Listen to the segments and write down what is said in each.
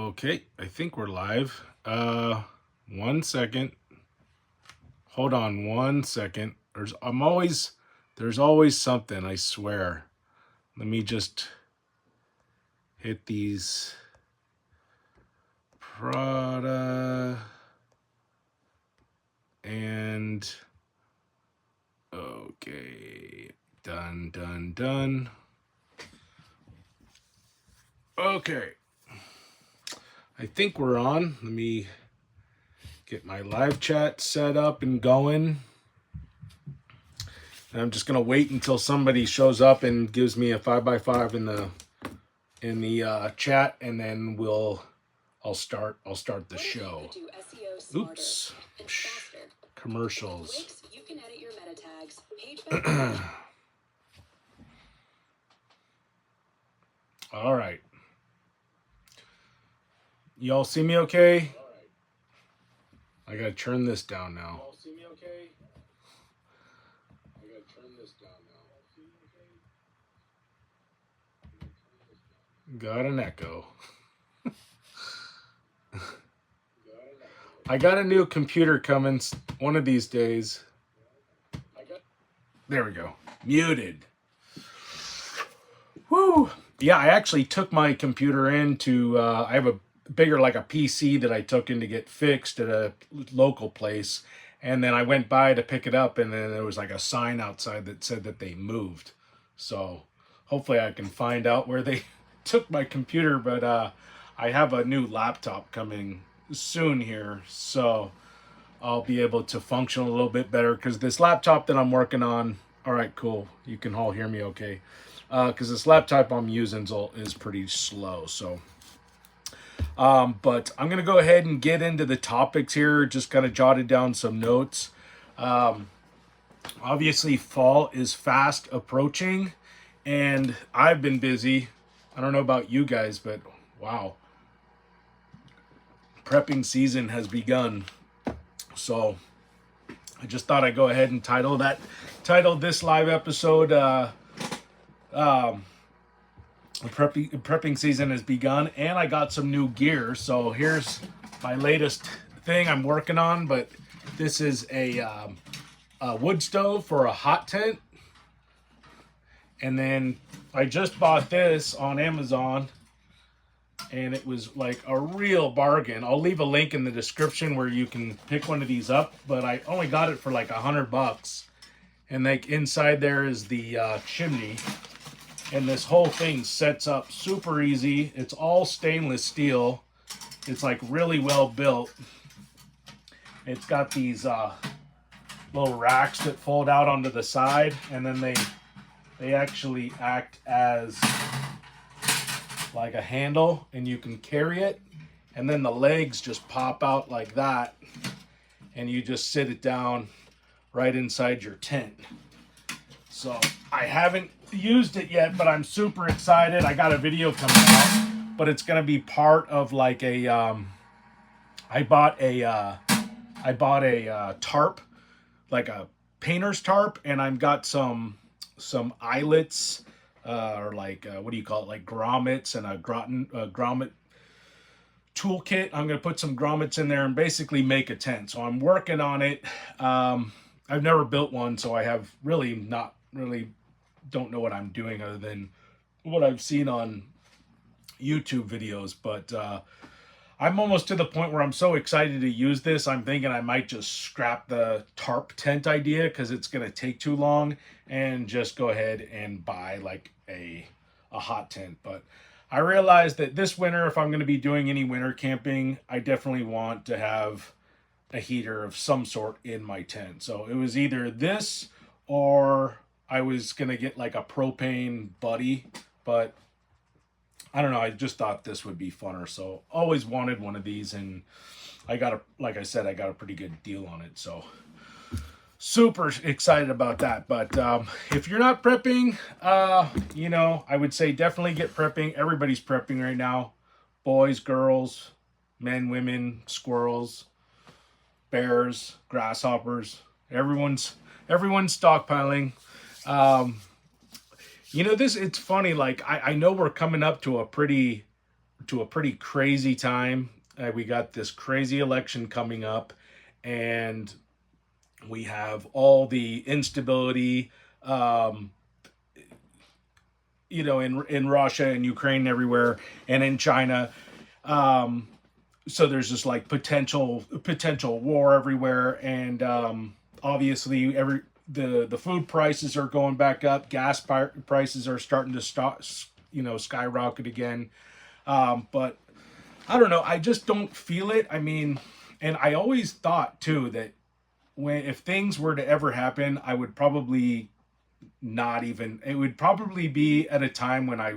Okay, I think we're live. 1 second. Hold on 1 second. There's always something, I swear. Let me just hit these Prada and okay. Done. Okay. I think we're on. Let me get my live chat set up and going. And I'm just gonna wait until somebody shows up and gives me a 5x5 in the chat, and then I'll start the show. Oops. Commercials. You can edit your meta tags, page by page. All right. Y'all see me okay? I gotta turn this down now. Y'all see me okay? I gotta turn this down now. Got an echo. I got a new computer coming one of these days. There we go. Muted. Woo! Yeah, I actually took my computer into, I have a bigger, like a PC that I took in to get fixed at a local place. And then I went by to pick it up, and then there was like a sign outside that said that they moved. So hopefully I can find out where they took my computer. But I have a new laptop coming soon here. So I'll be able to function a little bit better, because this laptop that I'm working on, all right, cool. You can all hear me okay. Because this laptop I'm using is pretty slow. So, but I'm going to go ahead and get into the topics here. Just kind of jotted down some notes. Obviously, fall is fast approaching, and I've been busy. I don't know about you guys, but wow. Prepping season has begun. So I just thought I'd go ahead and title this live episode, prepping season has begun, and I got some new gear. So here's my latest thing I'm working on, but this is a wood stove for a hot tent. And then I just bought this on Amazon, and it was like a real bargain. I'll leave a link in the description where you can pick one of these up, but I only got it for like $100. And like inside there is the chimney, and this whole thing sets up super easy. It's all stainless steel. It's like really well built. It's got these little racks that fold out onto the side, and then they actually act as like a handle, and you can carry it, and then the legs just pop out like that, and you just sit it down right inside your tent. So I haven't used it yet, but I'm super excited. I got a video coming out, but it's gonna be part of like a I bought a tarp, like a painter's tarp, and I've got some eyelets, or like what do you call it, like grommets, and a grommet toolkit. I'm gonna put some grommets in there and basically make a tent. So I'm working on it. I've never built one, so I have don't know what I'm doing other than what I've seen on YouTube videos. But I'm almost to the point where I'm so excited to use this, I'm thinking I might just scrap the tarp tent idea, because it's going to take too long, and just go ahead and buy like a hot tent. But I realized that this winter, if I'm going to be doing any winter camping, I definitely want to have a heater of some sort in my tent. So it was either this, or I was going to get like a propane buddy, but I don't know. I just thought this would be funner. So always wanted one of these, and like I said, I got a pretty good deal on it. So super excited about that. But if you're not prepping, I would say definitely get prepping. Everybody's prepping right now. Boys, girls, men, women, squirrels, bears, grasshoppers. Everyone's stockpiling. It's funny, like I know we're coming up to a pretty to a pretty crazy time. We got this crazy election coming up, and we have all the instability, um, in Russia and Ukraine and everywhere, and in China. Um, so there's just like potential war everywhere, and obviously the food prices are going back up. Gas prices are starting to skyrocket again. But I don't know. I just don't feel it. I mean, and I always thought too that when if things were to ever happen, I would probably not even. It would probably be at a time when I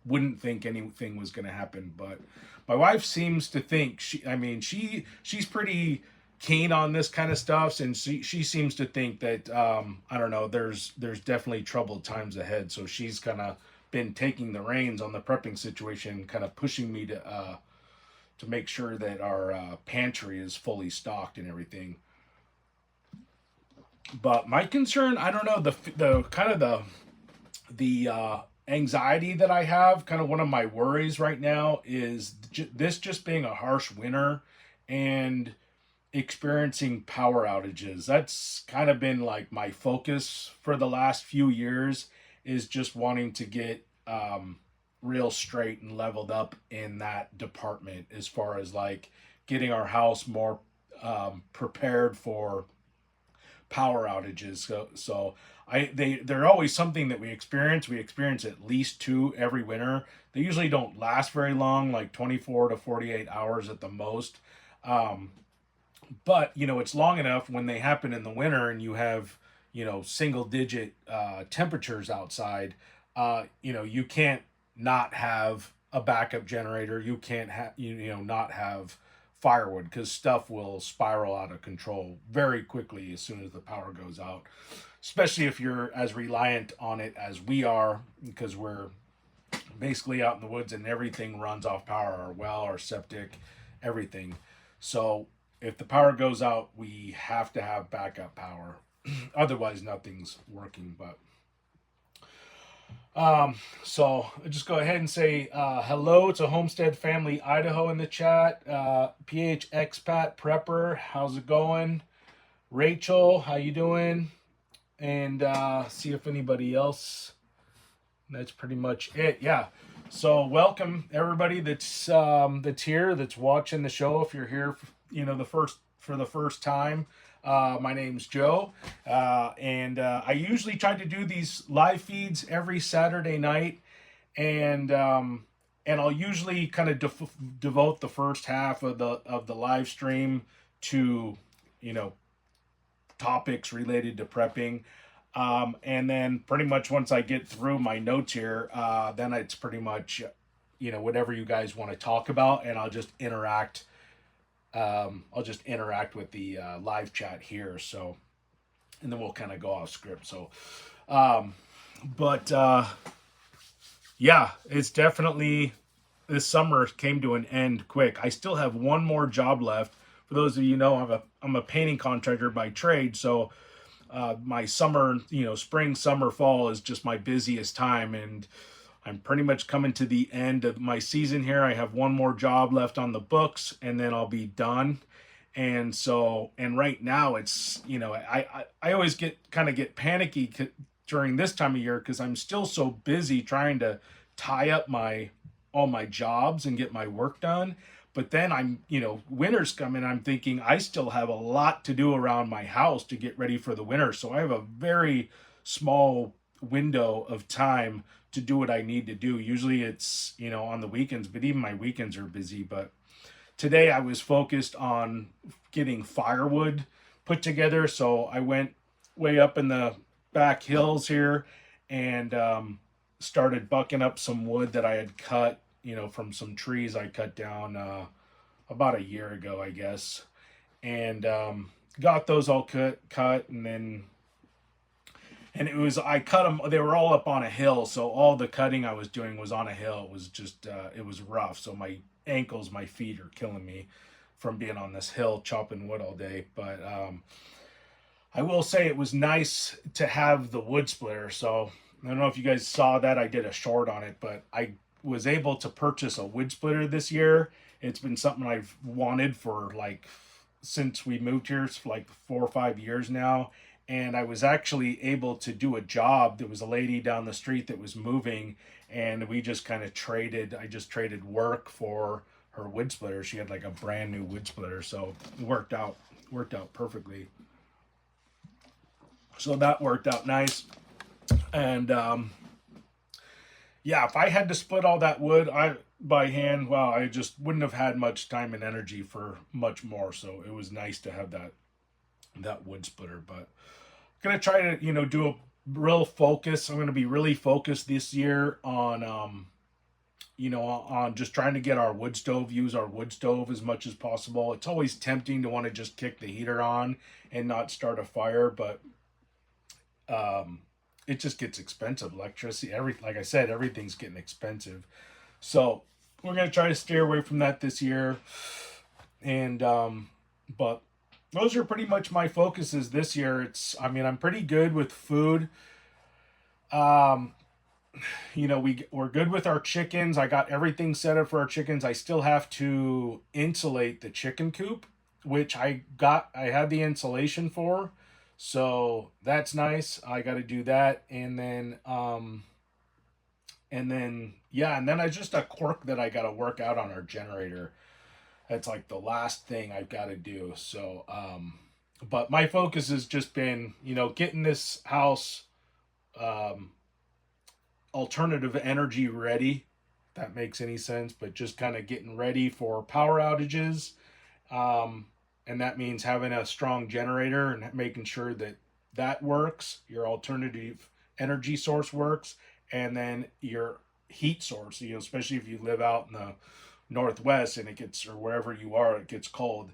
wouldn't think anything was going to happen. But my wife seems to think she's pretty keen on this kind of stuff, and she seems to think that I don't know. There's definitely troubled times ahead. So she's kind of been taking the reins on the prepping situation, kind of pushing me to make sure that our pantry is fully stocked and everything. But my concern, I don't know, the kind of the anxiety that I have, kind of one of my worries right now is this just being a harsh winter and experiencing power outages. That's kind of been like my focus for the last few years, is just wanting to get real straight and leveled up in that department, as far as like getting our house more prepared for power outages. So they're always something that we experience. We experience at least two every winter. They usually don't last very long, like 24 to 48 hours at the most. Um, but it's long enough when they happen in the winter and you have single digit temperatures outside. You can't not have a backup generator. You can't have not have firewood, because stuff will spiral out of control very quickly as soon as the power goes out, especially if you're as reliant on it as we are, because we're basically out in the woods and everything runs off power, our well, our septic, everything. So if the power goes out, we have to have backup power. Otherwise nothing's working. But so I'll just go ahead and say hello to Homestead Family Idaho in the chat. PH Expat Prepper, how's it going? Rachel, how you doing? And see if anybody else. That's pretty much it. Yeah. So welcome everybody that's here, that's watching the show. If you're here, for the first time. My name's Joe, and I usually try to do these live feeds every Saturday night, and I'll usually kind of devote the first half of the live stream to topics related to prepping, and then pretty much once I get through my notes here, then it's pretty much whatever you guys want to talk about, and I'll just interact with the live chat here. So, and then we'll kind of go off script. So, but yeah, it's definitely, this summer came to an end quick. I still have one more job left. For those of you who know, I'm a painting contractor by trade. So my summer, spring, summer, fall is just my busiest time, and I'm pretty much coming to the end of my season here. I have one more job left on the books, and then I'll be done. And so, and right now it's, I always get panicky during this time of year, because I'm still so busy trying to tie up all my jobs and get my work done. But then winter's coming. I'm thinking I still have a lot to do around my house to get ready for the winter. So I have a very small window of time to do what I need to do. Usually it's, on the weekends, but even my weekends are busy. But today I was focused on getting firewood put together. So I went way up in the back hills here and started bucking up some wood that I had cut, from some trees I cut down about a year ago, I guess. And got those all cut, and it was, I cut them, they were all up on a hill, so all the cutting I was doing was on a hill. It was just it was rough, so my ankles, my feet are killing me from being on this hill chopping wood all day. But I will say it was nice to have the wood splitter. So I don't know if you guys saw that, I did a short on it, but I was able to purchase a wood splitter this year. It's been something I've wanted for like since we moved here, it's like 4 or 5 years now. And I was actually able to do a job. There was a lady down the street that was moving, and we just kind of traded. I just traded work for her wood splitter. She had like a brand new wood splitter, so it worked out perfectly. So that worked out nice. And yeah, if I had to split all that wood I by hand, well, I just wouldn't have had much time and energy for much more. So it was nice to have that wood splitter. But I'm gonna try to do a real focus. I'm gonna be really focused this year on on just trying to get our wood stove, use our wood stove as much as possible. It's always tempting to want to just kick the heater on and not start a fire, but um, it just gets expensive. Electricity, like I said, everything's getting expensive. So we're gonna try to steer away from that this year. And but those are pretty much my focuses this year. I mean, I'm pretty good with food. Um, we're good with our chickens. I got everything set up for our chickens. I still have to insulate the chicken coop, which I had the insulation for. So that's nice. I got to do that. And then yeah, and then I just a quirk that I got to work out on our generator. That's like the last thing I've got to do. So but my focus has just been, getting this house um alternative energy ready, if that makes any sense, but just kind of getting ready for power outages. Um, and that means having a strong generator and making sure that that works, your alternative energy source works, and then your heat source, especially if you live out in the Northwest and it gets, or wherever you are, it gets cold,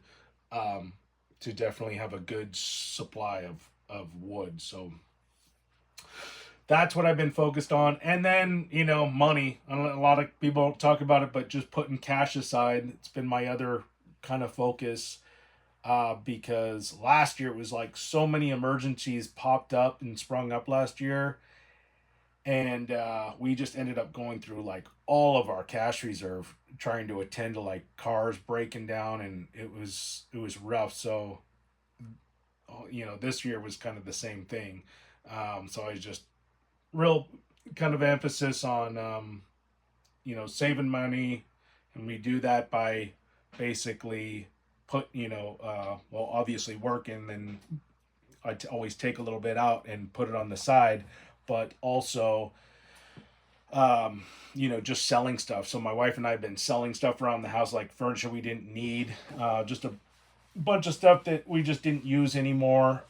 um, to definitely have a good supply of wood. So that's what I've been focused on. And then, money. A lot of people don't talk about it, but just putting cash aside, it's been my other kind of focus. Because last year it was like so many emergencies popped up and sprung up last year. And we just ended up going through like all of our cash reserve trying to attend to like cars breaking down, and it was rough. So, this year was kind of the same thing. So I just real kind of emphasis on saving money, and we do that by basically well, obviously working, then always take a little bit out and put it on the side, but also just selling stuff. So my wife and I have been selling stuff around the house, like furniture we didn't need, just a bunch of stuff that we just didn't use anymore.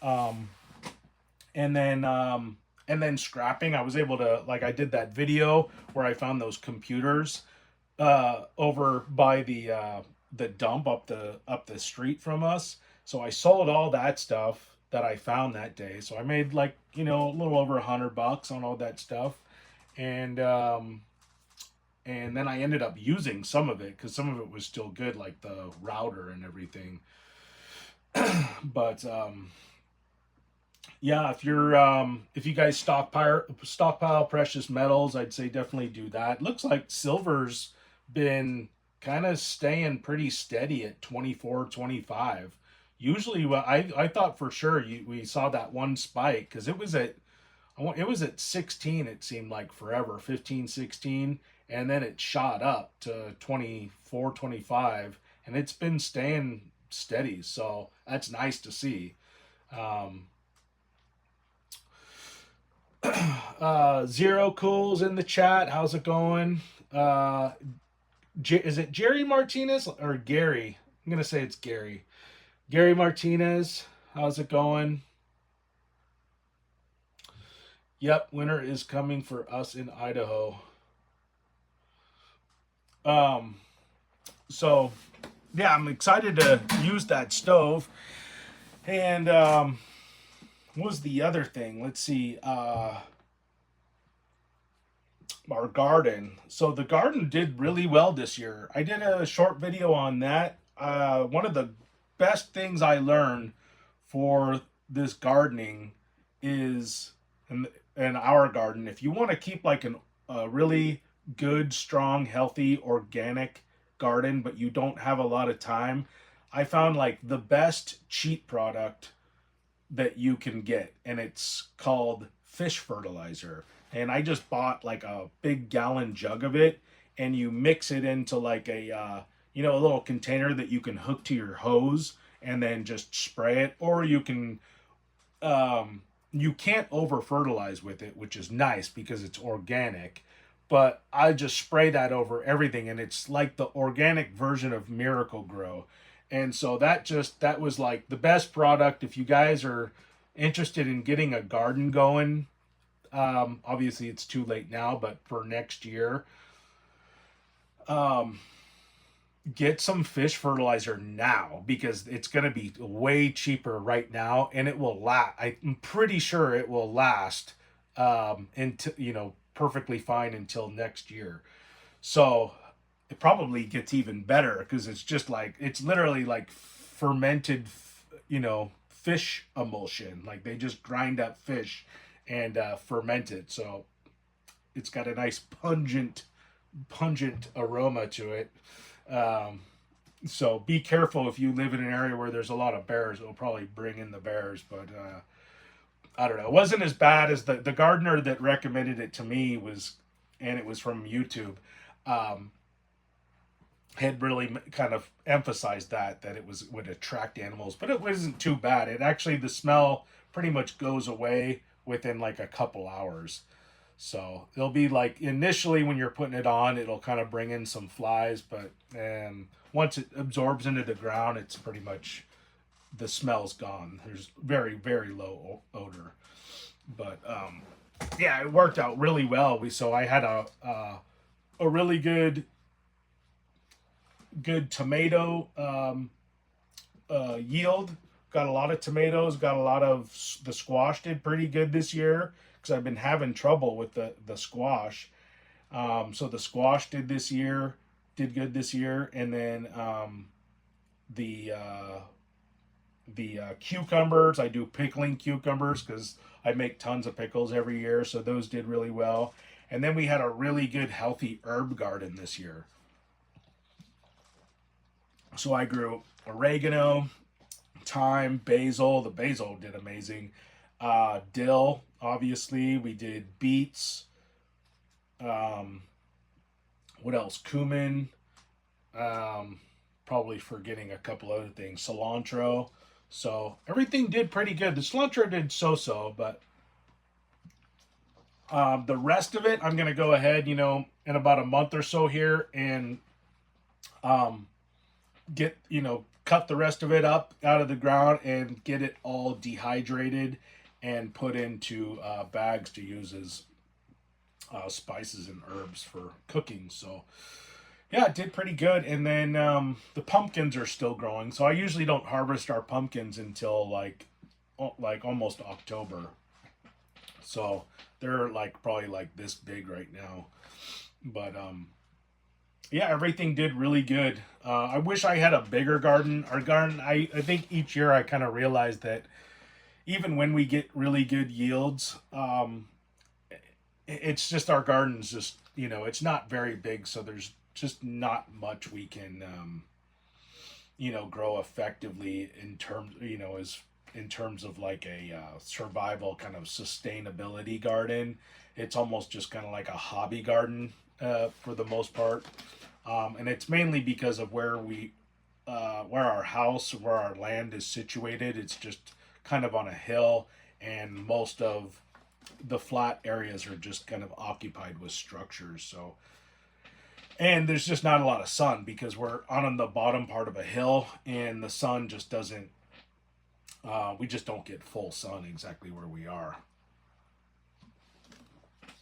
And then scrapping. I was able to, like, I did that video where I found those computers over by the dump up the street from us. So I sold all that stuff that I found that day. So I made like a little over $100 on all that stuff, and then I ended up using some of it because some of it was still good, like the router and everything. But yeah, if you guys stockpile precious metals, I'd say definitely do that. Looks like silver's been kind of staying pretty steady at 24, 25. Usually, well, I thought for sure we saw that one spike because it was at 16. It seemed like forever, 15, 16, and then it shot up to 24, 25, and it's been staying steady. So that's nice to see. Zero Cool's in the chat. How's it going? Is it Jerry Martinez or Gary? I'm gonna say it's Gary. Gary Martinez. How's it going? Yep, winter is coming for us in Idaho. So yeah, I'm excited to use that stove. And what was the other thing? Let's see. Our garden. So the garden did really well this year. I did a short video on that. One of the best things I learned for this gardening is in our garden, if you want to keep like a really good, strong, healthy, organic garden, but you don't have a lot of time, I found like the best cheap product that you can get, and it's called fish fertilizer. And I just bought like a big gallon jug of it, and you mix it into like a little container that you can hook to your hose and then just spray it, or you can't over fertilize with it, which is nice because it's organic. But I just spray that over everything, and it's like the organic version of Miracle Grow. And so that was like the best product if you guys are interested in getting a garden going. Obviously, it's too late now, but for next year, um, get some fish fertilizer now because it's going to be way cheaper right now, and it will last. I'm pretty sure it will last until perfectly fine until next year. So it probably gets even better because it's literally like fermented, fish emulsion. Like they just grind up fish and ferment it. So it's got a nice pungent aroma to it. Um, so be careful if you live in an area where there's a lot of bears. It'll probably bring in the bears, but I don't know. It wasn't as bad as the gardener that recommended it to me was, and it was from YouTube. Um, had really kind of emphasized that it would attract animals, but it wasn't too bad. It actually, the smell pretty much goes away within like a couple hours. So it'll be like initially when you're putting it on, it'll kind of bring in some flies, but once it absorbs into the ground, it's pretty much the smell's gone. There's very very low odor, but yeah, it worked out really well. So I had a really good tomato yield. Got a lot of tomatoes. Got a lot of the squash did pretty good this year because I've been having trouble with the squash. So the squash did good this year, and then the cucumbers. I do pickling cucumbers because I make tons of pickles every year, so those did really well. And then we had a really good healthy herb garden this year. So I grew oregano, thyme, basil. The basil did amazing. Dill, obviously. We did beets. Um, what else? Cumin. Probably forgetting a couple other things. Cilantro. So everything did pretty good. The cilantro did so-so, but the rest of it, I'm going to go ahead, in about a month or so here and um, cut the rest of it up out of the ground and get it all dehydrated and put into bags to use as spices and herbs for cooking. So yeah, it did pretty good. And then the pumpkins are still growing. So I usually don't harvest our pumpkins until like almost October. So they're like probably like this big right now. But yeah, everything did really good. I wish I had a bigger garden. Our garden, I think each year I kind of realized that even when we get really good yields, it's just our garden's just, it's not very big. So there's just not much we can, grow effectively in terms, as in terms of like a survival kind of sustainability garden. It's almost just kind of like a hobby garden for the most part. And it's mainly because of where our house, where our land is situated. It's just kind of on a hill, and most of the flat areas are just kind of occupied with structures. So, and there's just not a lot of sun because we're on the bottom part of a hill, and the sun just doesn't. We just don't get full sun exactly where we are.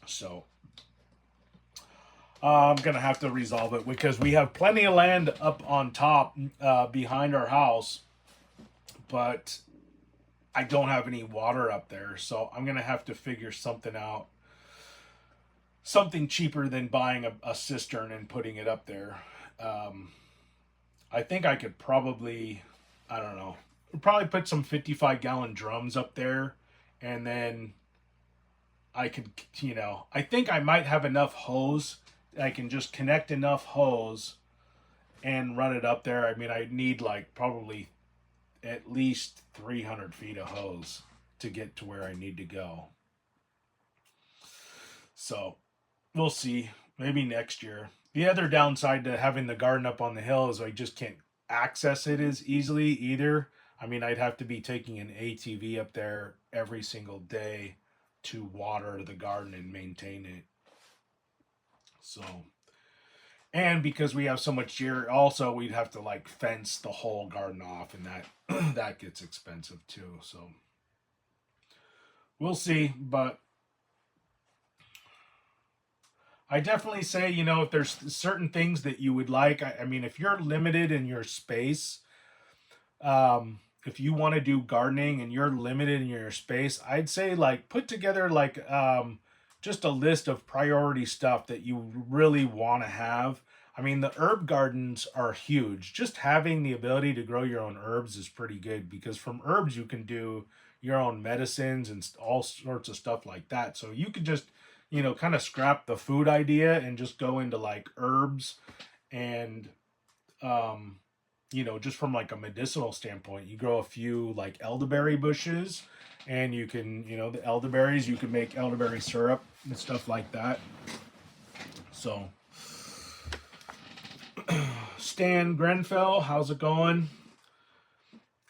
So I'm gonna have to resolve it because we have plenty of land up on top behind our house, but I don't have any water up there. So I'm gonna have to figure something out, something cheaper than buying a cistern and putting it up there. I think I could probably, I don't know, probably put some 55-gallon drums up there, and then I could, I think I might have enough hose I can just connect enough hose and run it up there. I mean, I need like probably at least 300 feet of hose to get to where I need to go. So we'll see. Maybe next year. The other downside to having the garden up on the hill is I just can't access it as easily either. I mean, I'd have to be taking an ATV up there every single day to water the garden and maintain it. So, and because we have so much deer, also we'd have to like fence the whole garden off, and that that gets expensive too. So we'll see, but I definitely say, you know, if there's certain things that you would like, I mean, if you're limited in your space, if you want to do gardening and you're limited in your space, I'd say like put together like just a list of priority stuff that you really want to have. I mean, the herb gardens are huge. Just having the ability to grow your own herbs is pretty good, because from herbs you can do your own medicines and all sorts of stuff like that. So you could just, you know, kind of scrap the food idea and just go into like herbs and um you know, just from like a medicinal standpoint, you grow a few like elderberry bushes, and you can, you know, the elderberries, you can make elderberry syrup and stuff like that. So Stan Grenfell, how's it going?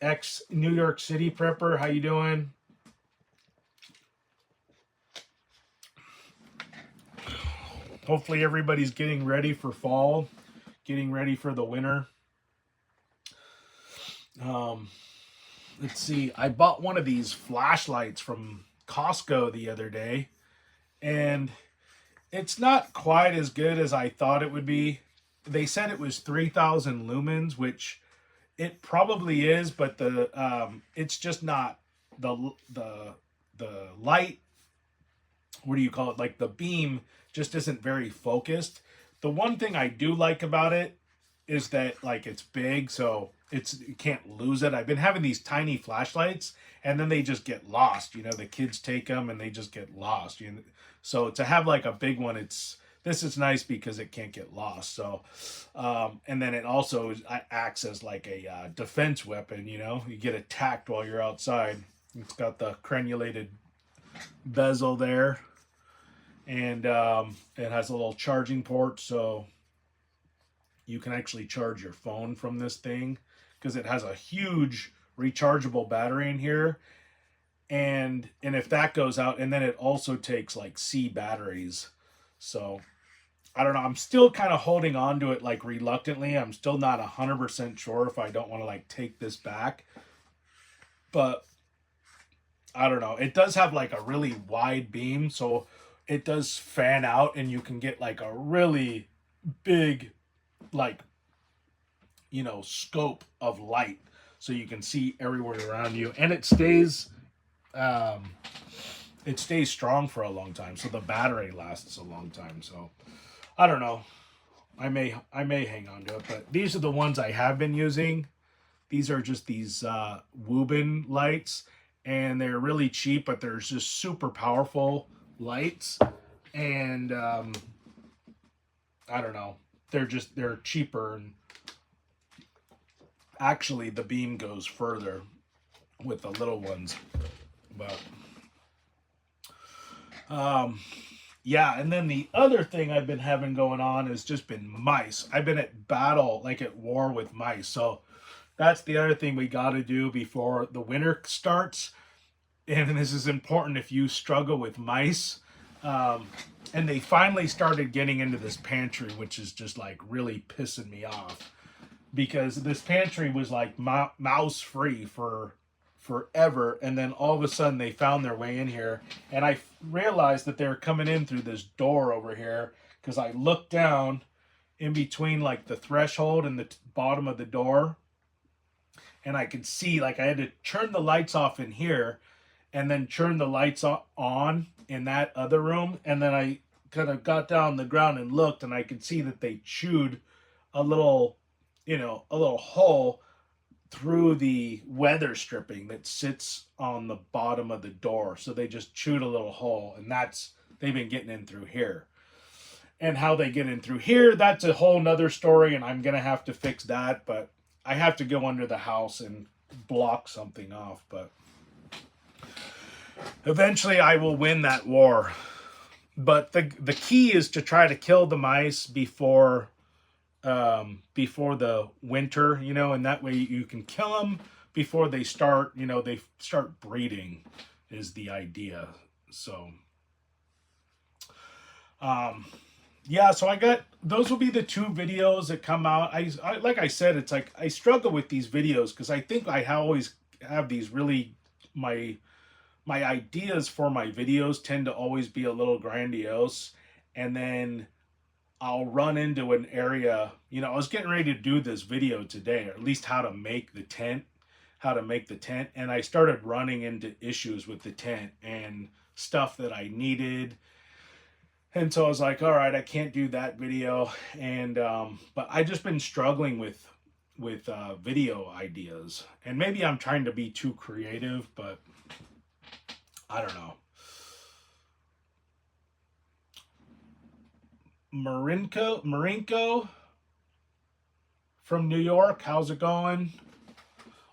Ex New York City prepper, how you doing? Hopefully everybody's getting ready for fall, getting ready for the winter. Let's see. I bought one of these flashlights from Costco the other day, and it's not quite as good as I thought it would be. They said it was 3,000 lumens, which it probably is, but the it's just not the light. What do you call it? Like the beam just isn't very focused. The one thing I do like about it is that like it's big, so you can't lose it. I've been having these tiny flashlights, and then they just get lost. You know, the kids take them and they just get lost. You know? So to have like a big one, this is nice because it can't get lost. So, and then it also acts as like a defense weapon. You know, you get attacked while you're outside. It's got the crenulated bezel there, and it has a little charging port, so you can actually charge your phone from this thing, because it has a huge rechargeable battery in here, and if that goes out, and then it also takes like C batteries. So I don't know, I'm still kind of holding on to it like reluctantly. I'm still not 100% sure if I don't want to like take this back, but I don't know. It does have like a really wide beam, so it does fan out, and you can get like a really big, like, you know, scope of light, so you can see everywhere around you, and it stays strong for a long time, so the battery lasts a long time. So I don't know, I may hang on to it, but these are the ones I have been using. These are just these Woobin lights, and they're really cheap, but they're just super powerful lights, and I don't know, they're cheaper, and actually the beam goes further with the little ones. But yeah, and then the other thing I've been having going on has just been mice. I've been at battle, like at war with mice. So that's the other thing we got to do before the winter starts. And this is important if you struggle with mice. And they finally started getting into this pantry, which is just like really pissing me off, because this pantry was like mouse free for forever, and then all of a sudden they found their way in here, and I realized that they were coming in through this door over here, because I looked down in between like the threshold and the bottom of the door, and I could see, like, I had to turn the lights off in here and then turn the lights on in that other room, and then I kind of got down on the ground and looked, and I could see that they chewed a little, you know, a little hole through the weather stripping that sits on the bottom of the door. So they just chewed a little hole, and they've been getting in through here. and how they get in through here, that's a whole nother story, and I'm gonna have to fix that. But I have to go under the house and block something off. But eventually I will win that war. But the key is to try to kill the mice before the winter, and that way you can kill them before they start, they start breeding is the idea. So yeah, so I got, those will be the two videos that come out. I like I said, it's like I struggle with these videos because I think I always have these really, my ideas for my videos tend to always be a little grandiose, and then I'll run into an area. I was getting ready to do this video today, or at least how to make the tent, and I started running into issues with the tent and stuff that I needed. And so I was like, all right, I can't do that video. And but I just been struggling with video ideas, and maybe I'm trying to be too creative, but I don't know. Marinko from New York, how's it going?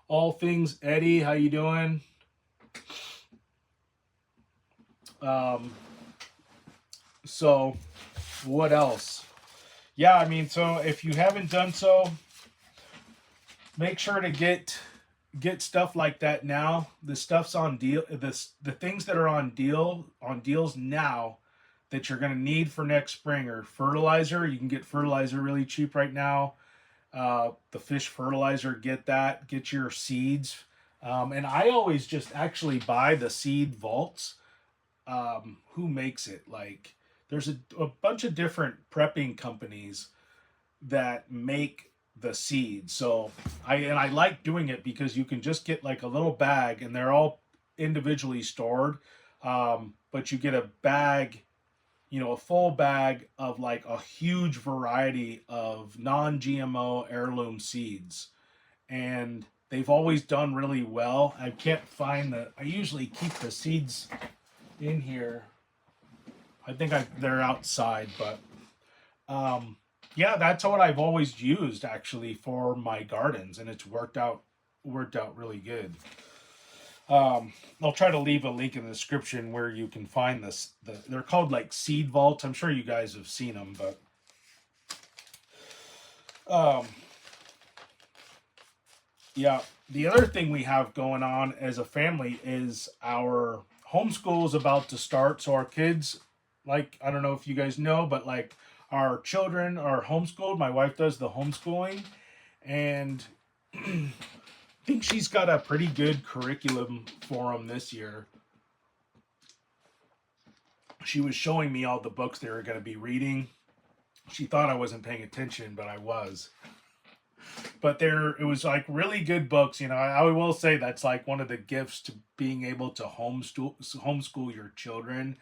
All things Eddie, how you doing? So what else? Yeah, I mean, so if you haven't done so, make sure to get stuff like that now. The stuff's on deal. The things that are on deals now that you're gonna need for next spring are fertilizer. You can get fertilizer really cheap right now. The fish fertilizer, get that. Get your seeds, and I always just actually buy the seed vaults. Who makes it? Like, there's a bunch of different prepping companies that make the seeds. So I like doing it because you can just get like a little bag, and they're all individually stored. But you get a bag, a full bag of like a huge variety of non-GMO heirloom seeds, and they've always done really well. I can't find I usually keep the seeds in here. I think they're outside, but yeah, that's what I've always used actually for my gardens, and it's worked out really good. I'll try to leave a link in the description where you can find this. They're called like seed vaults. I'm sure you guys have seen them, but yeah. The other thing we have going on as a family is our homeschool is about to start. So our kids, like, I don't know if you guys know, but like our children are homeschooled. My wife does the homeschooling, and I think she's got a pretty good curriculum for them this year. She was showing me all the books they were going to be reading. She thought I wasn't paying attention, but I was. But it was like really good books. I will say that's like one of the gifts to being able to homeschool your children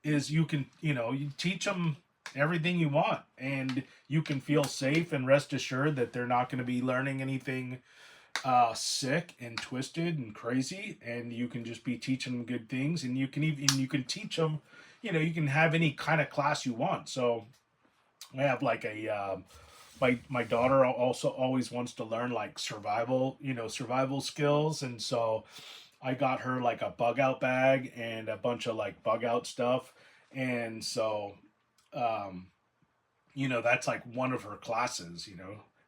is you can, you teach them everything you want, and you can feel safe and rest assured that they're not going to be learning anything sick and twisted and crazy, and you can just be teaching them good things, and you can teach them, you can have any kind of class you want. So I have like a my daughter also always wants to learn like survival skills, and so I got her like a bug out bag and a bunch of like bug out stuff, and so that's like one of her classes.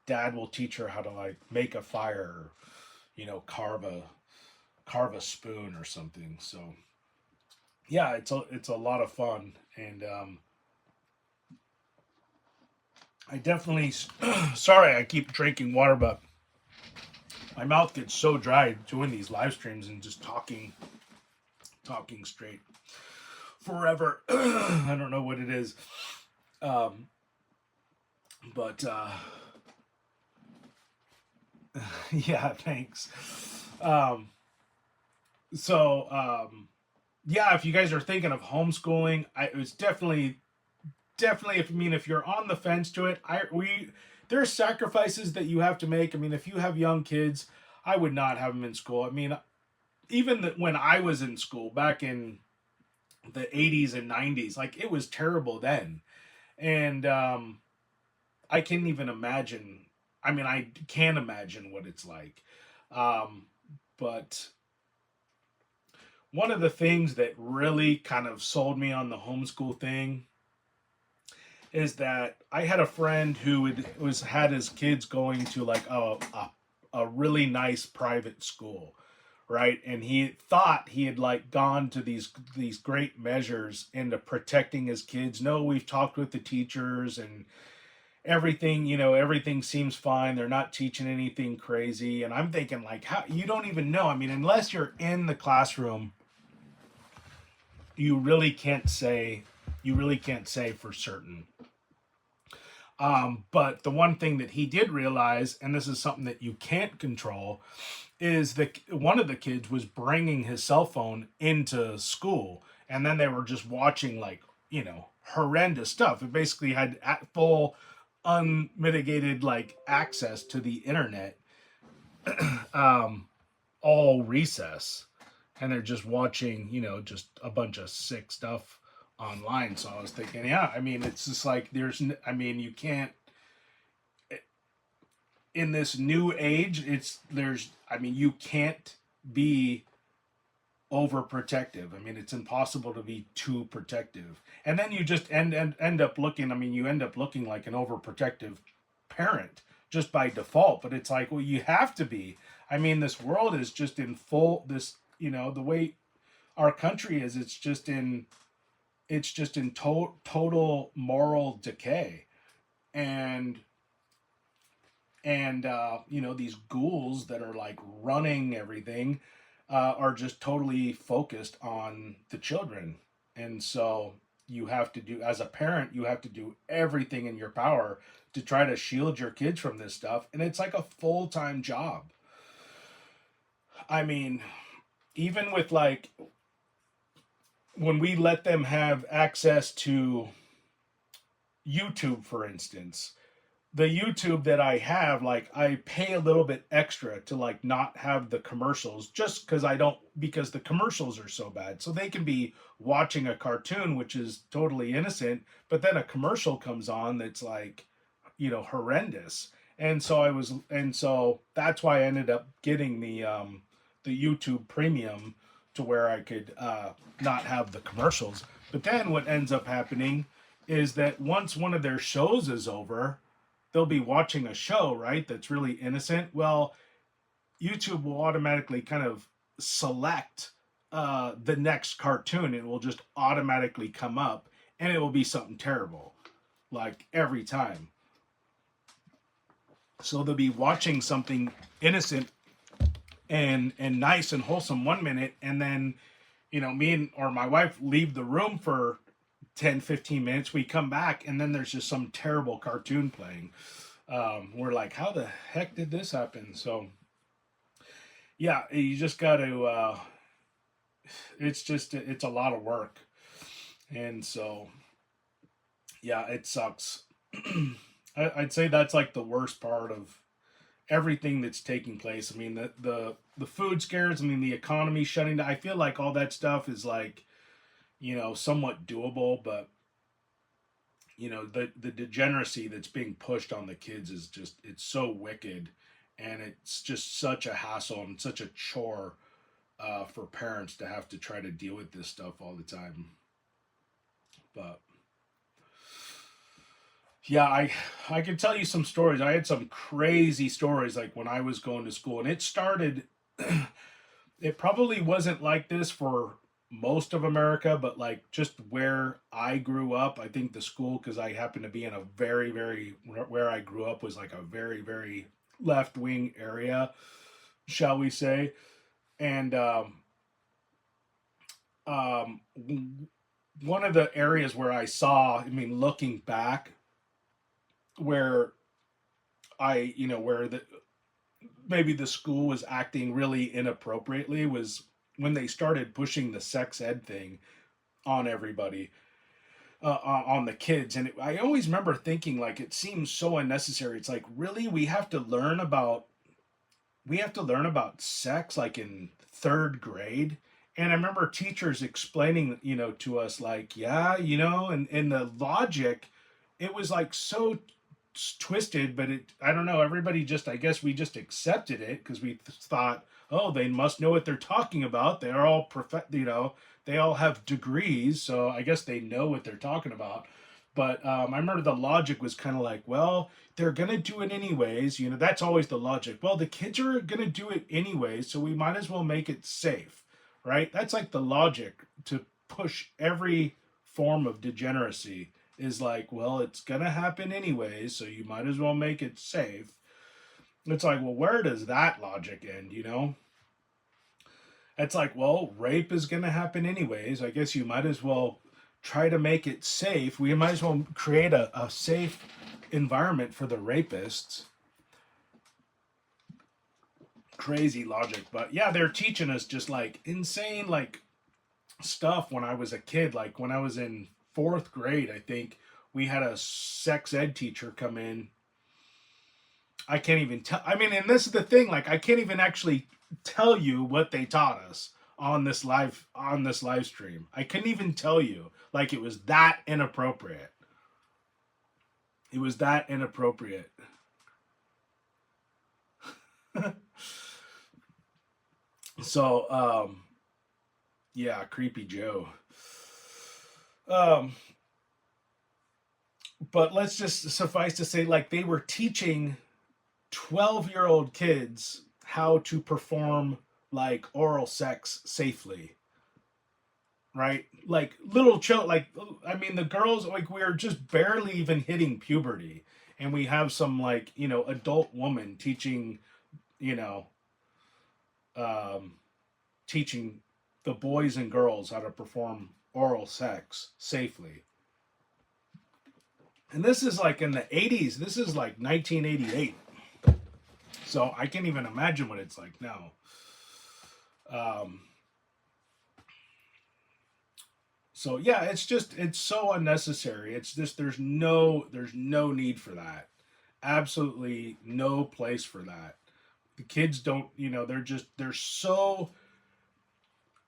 Dad will teach her how to like make a fire, or, carve a spoon or something. So yeah, it's a lot of fun, and I definitely sorry I keep drinking water, but my mouth gets so dry doing these live streams and just talking straight forever. I don't know what it is, but yeah, thanks. Yeah, if you guys are thinking of homeschooling, it was definitely if you're on the fence to it, there are sacrifices that you have to make. I mean, if you have young kids, I would not have them in school. I mean, even when I was in school back in the 80s and 90s, like, it was terrible then. And I can't even imagine. I mean, I can imagine what it's like. Um, but one of the things that really kind of sold me on the homeschool thing is that I had a friend who had his kids going to like a really nice private school, right? And he thought he had like gone to these great measures into protecting his kids. No, we've talked with the teachers and everything, everything seems fine. They're not teaching anything crazy. And I'm thinking like, how you don't even know. I mean, unless you're in the classroom, you really can't say for certain. But the one thing that he did realize, and this is something that you can't control, is that one of the kids was bringing his cell phone into school, and then they were just watching like horrendous stuff. It basically had full, unmitigated like access to the internet, all recess, and they're just watching just a bunch of sick stuff online. So I was thinking, yeah, I mean, it's just like I mean, you can't in this new age. I mean, you can't be overprotective. I mean, it's impossible to be too protective, and then you just end up looking. I mean, you end up looking like an overprotective parent just by default. But it's like, well, you have to be. I mean, this world is just in full. The way our country is, it's just in total moral decay, and these ghouls that are like running everything are just totally focused on the children. And so you have to do, as a parent, you have to do everything in your power to try to shield your kids from this stuff, and it's like a full-time job. I mean, even with like when we let them have access to YouTube, for instance, the YouTube that I have, like I pay a little bit extra to like not have the commercials, just because the commercials are so bad. So they can be watching a cartoon which is totally innocent, but then a commercial comes on that's like, horrendous. And so that's why I ended up getting the YouTube premium, to where I could not have the commercials. But then what ends up happening is that once one of their shows is over, they'll be watching a show, right, that's really innocent. Well, YouTube will automatically kind of select the next cartoon. It will just automatically come up, and it will be something terrible, like every time. So they'll be watching something innocent and nice and wholesome one minute, and then me or my wife leave the room for 10-15 minutes. We come back, and then there's just some terrible cartoon playing. We're like, how the heck did this happen? So yeah, you just got to it's a lot of work. And so yeah, it sucks. I'd say that's like the worst part of everything that's taking place. I mean, the food scares. I mean, the economy shutting down. I feel like all that stuff is like, somewhat doable, but the degeneracy that's being pushed on the kids is just, it's so wicked, and it's just such a hassle and such a chore for parents to have to try to deal with this stuff all the time. But yeah, I can tell you some stories. I had some crazy stories like when I was going to school, and it started. It probably wasn't like this for most of America, but like just where I grew up, I think the school, because I happened to be in a very, very, where I grew up was like a very, very left wing area, shall we say. And um, one of the areas where I saw, I mean, looking back, where where maybe the school was acting really inappropriately, was when they started pushing the sex ed thing on everybody, on the kids. And I always remember thinking like, it seems so unnecessary. It's like, really, we have to learn about sex like in third grade. And I remember teachers explaining, to us like, yeah, and the logic it was like so twisted, but I don't know, everybody just, I guess we just accepted it because we thought, oh, they must know what they're talking about. They're all they all have degrees, so I guess they know what they're talking about. But I remember the logic was kind of like, well, they're gonna do it anyways. That's always the logic. Well, the kids are gonna do it anyways, so we might as well make it safe, right? That's like the logic to push every form of degeneracy, is like, well, it's gonna happen anyways, so you might as well make it safe. It's like, well, where does that logic end? It's like, well, rape is gonna happen anyways. I guess you might as well try to make it safe. We might as well create a safe environment for the rapists. Crazy logic. But yeah, they're teaching us just like insane like stuff when I was a kid. Like when I was in fourth grade, I think we had a sex ed teacher come in. I can't even tell. I mean, and this is the thing. Like, I can't even actually tell you what they taught us on this live stream. I couldn't even tell you. Like, it was that inappropriate. It was that inappropriate. So, yeah, creepy Joe. But let's just suffice to say, like, they were teaching 12-year-old kids how to perform like oral sex safely, right? Like little child, like, I mean, the girls, like, we are just barely even hitting puberty, and we have some like adult woman teaching you know teaching the boys and girls how to perform oral sex safely. And this is like in the 80s. This is like 1988. So I can't even imagine what it's like now. So yeah, it's so unnecessary. It's just there's no need for that. Absolutely no place for that. The kids don't, they're so,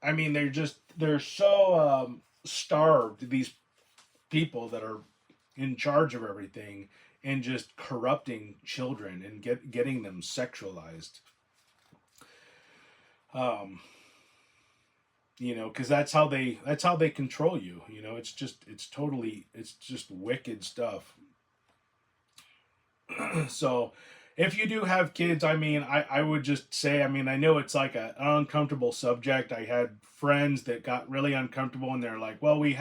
I mean, they're so starved, these people that are in charge of everything, and just corrupting children and getting them sexualized. Because that's how they control you. It's just wicked stuff. So if you do have kids, I mean, I would just say, I mean, I know it's like an uncomfortable subject. I had friends that got really uncomfortable, and they're like, well, we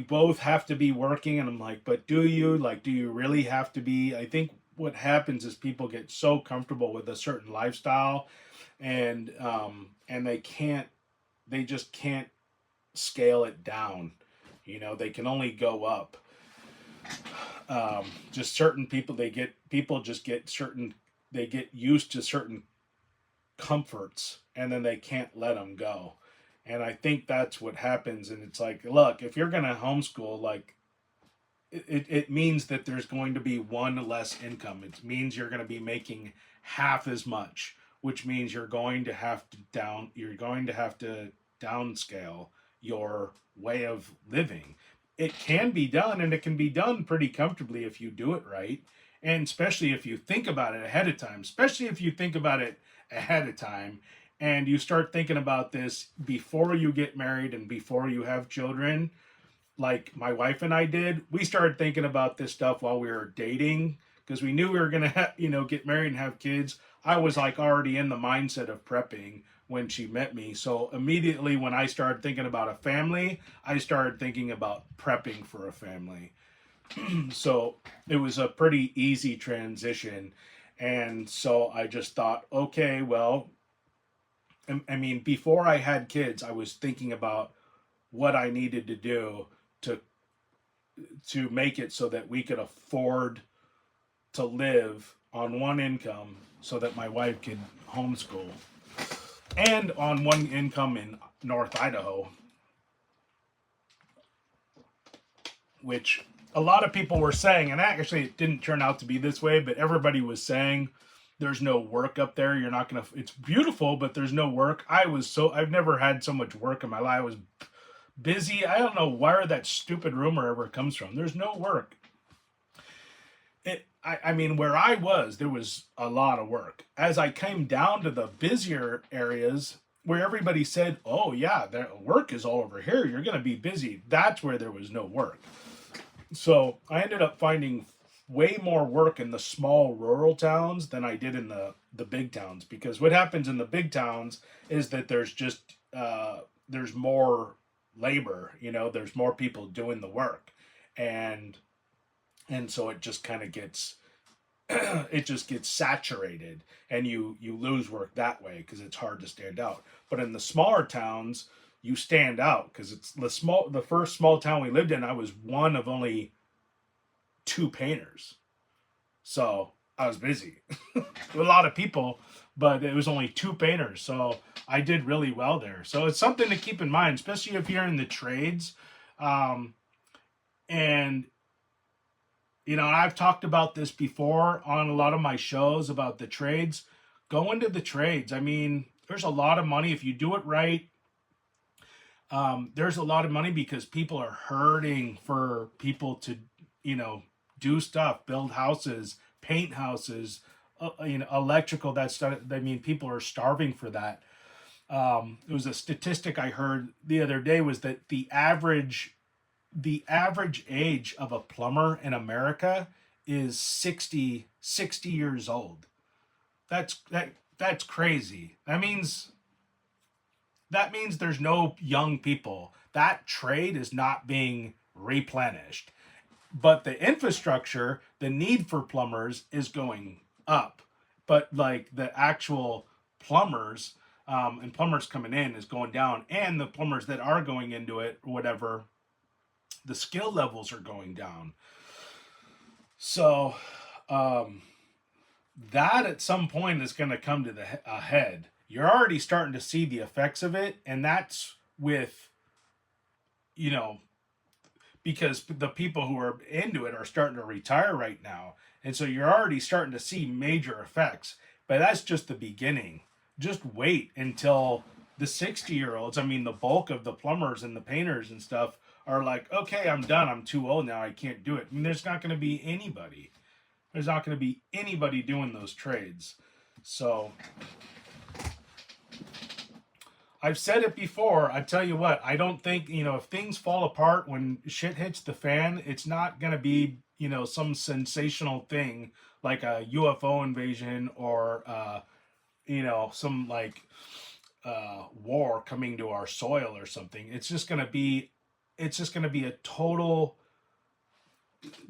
both have to be working. And I'm like, but do you really have to be? I think what happens is people get so comfortable with a certain lifestyle, and they just can't scale it down. They can only go up. Just certain people, they get used to certain comforts, and then they can't let them go. And I think that's what happens. And it's like, look, if you're going to homeschool, like, it means that there's going to be one less income. It means you're going to be making half as much, which means you're going to have to downscale your way of living. It can be done, and it can be done pretty comfortably if you do it right. And especially if you think about it ahead of time, and you start thinking about this before you get married and before you have children, like my wife and I did. We started thinking about this stuff while we were dating, because we knew we were going to get married and have kids. I was like already in the mindset of prepping when she met me. So immediately when I started thinking about a family, I started thinking about prepping for a family. So it was a pretty easy transition. And so I just thought, okay, well, I mean, before I had kids, I was thinking about what I needed to do to make it so that we could afford to live on one income, so that my wife could homeschool, and on one income in North Idaho, which a lot of people were saying, and actually it didn't turn out to be this way, but everybody was saying there's no work up there. You're not gonna. It's beautiful, but there's no work. I've never had so much work in my life. I was busy. I don't know where that stupid rumor ever comes from. There's no work. I mean, where I was, there was a lot of work. As I came down to the busier areas where everybody said, oh, yeah, the work is all over here. You're going to be busy. That's where there was no work. So I ended up finding way more work in the small rural towns than I did in the big towns. Because what happens in the big towns is that there's just, there's more labor, there's more people doing the work. And so it just kind of gets it just gets saturated, and you lose work that way because it's hard to stand out. But in the smaller towns, you stand out because it's the first small town we lived in, I was one of only two painters, so I was busy. A lot of people, but it was only two painters, so I did really well there. So it's something to keep in mind, especially if you're in the trades. And I've talked about this before on a lot of my shows about the trades. Go into the trades. I mean, there's a lot of money if you do it right. There's a lot of money because people are hurting for people to, do stuff, build houses, paint houses, electrical. That's stuff. I mean, people are starving for that. It was a statistic I heard the other day was that the average age of a plumber in America is 60 years old. That's crazy. That means there's no young people. That trade is not being replenished. But the infrastructure, the need for plumbers is going up. But like the actual plumbers and plumbers coming in is going down, and the plumbers that are going into it, whatever, the skill levels are going down. So that at some point is going to come to the head. You're already starting to see the effects of it, and that's with, because the people who are into it are starting to retire right now. And so you're already starting to see major effects. But that's just the beginning. Just wait until the 60-year-olds, I mean, the bulk of the plumbers and the painters and stuff are like, okay, I'm done. I'm too old now. I can't do it. I mean, there's not going to be anybody. There's not going to be anybody doing those trades. So I've said it before. I tell you what, I don't think, if things fall apart when shit hits the fan, it's not going to be, some sensational thing like a UFO invasion or, some like war coming to our soil or something. It's just going to be a total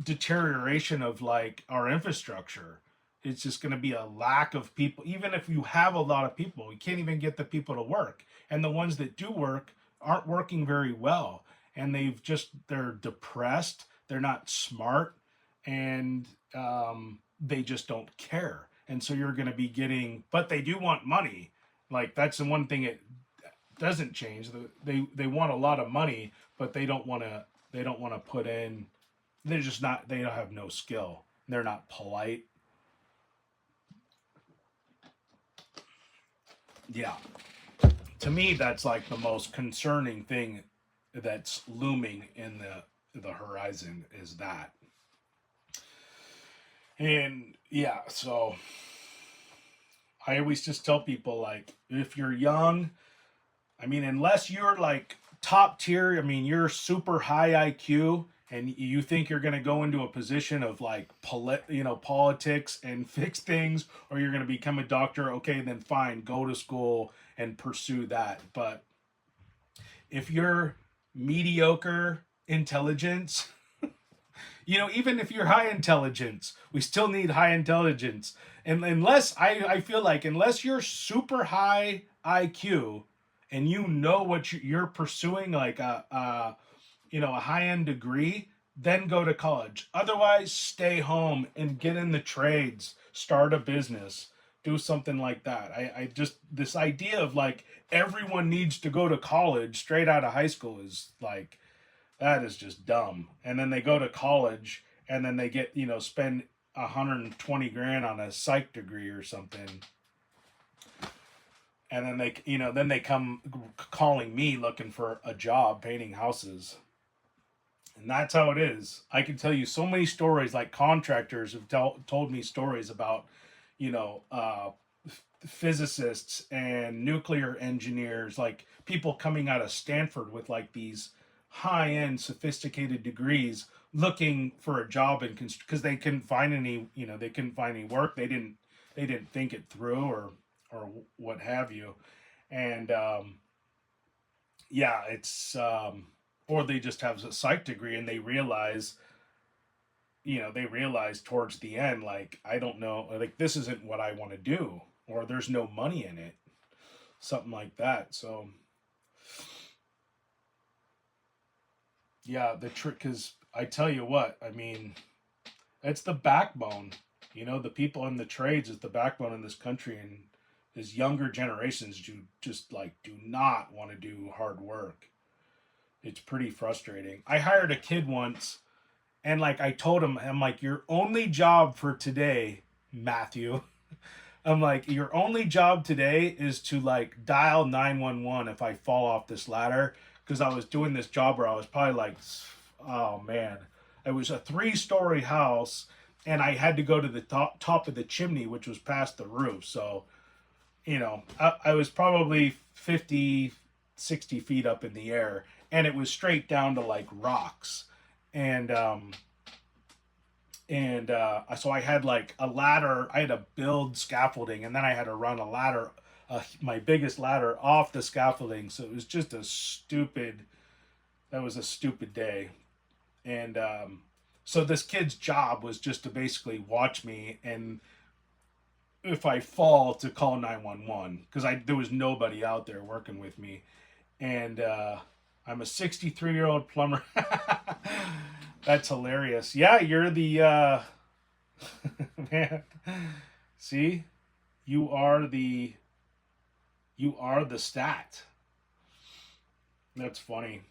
deterioration of like our infrastructure. It's just going to be a lack of people. Even if you have a lot of people, you can't even get the people to work. And the ones that do work aren't working very well. And they're depressed. They're not smart. And they just don't care. And so you're going to be but they do want money. Like that's the one thing it doesn't change. They want a lot of money, but they don't want to put in. They don't have no skill. They're not polite. Yeah. To me, that's like the most concerning thing that's looming in the horizon is that. And yeah, so I always just tell people, like, if you're young, I mean, unless you're like top tier, I mean, you're super high IQ and you think you're going to go into a position of like politics and fix things, or you're going to become a doctor, okay, then fine, go to school and pursue that. But if you're mediocre intelligence, even if you're high intelligence, we still need high intelligence. And I feel like unless you're super high IQ and what you're pursuing, like a high-end degree, then go to college. Otherwise, stay home and get in the trades, start a business, do something like that. I just, this idea of like everyone needs to go to college straight out of high school is like, that is just dumb. And then they go to college and then they get, spend 120 grand on a psych degree or something. And then then they come calling me looking for a job painting houses. And that's how it is. I can tell you so many stories. Like contractors have told me stories about, you know, physicists and nuclear engineers, like people coming out of Stanford with like these high end, sophisticated degrees, looking for a job in because they couldn't find any, they couldn't find any work. They didn't think it through or what have you, and yeah, it's or they just have a psych degree and they realize towards the end, like, I don't know, like, this isn't what I want to do, or there's no money in it, something like that. So yeah, the trick, because I tell you what, I mean, it's the backbone. The people in the trades is the backbone in this country, and as younger generations do not want to do hard work. It's pretty frustrating. I hired a kid once, and like I told him, I'm like, your only job for today, Matthew. I'm like, your only job today is to like dial 911 if I fall off this ladder, because I was doing this job where I was probably like, oh man, it was a 3-story house, and I had to go to the top of the chimney, which was past the roof. So I was probably 50, 60 feet up in the air, and it was straight down to like rocks. And so I had like a ladder. I had to build scaffolding, and then I had to run a ladder, my biggest ladder, off the scaffolding. So it was just that was a stupid day. And so this kid's job was just to basically watch me, and if I fall, to call 911, because there was nobody out there working with me. And I'm a 63-year-old plumber. That's hilarious. Yeah, you're the man. See, you are the stat. That's funny.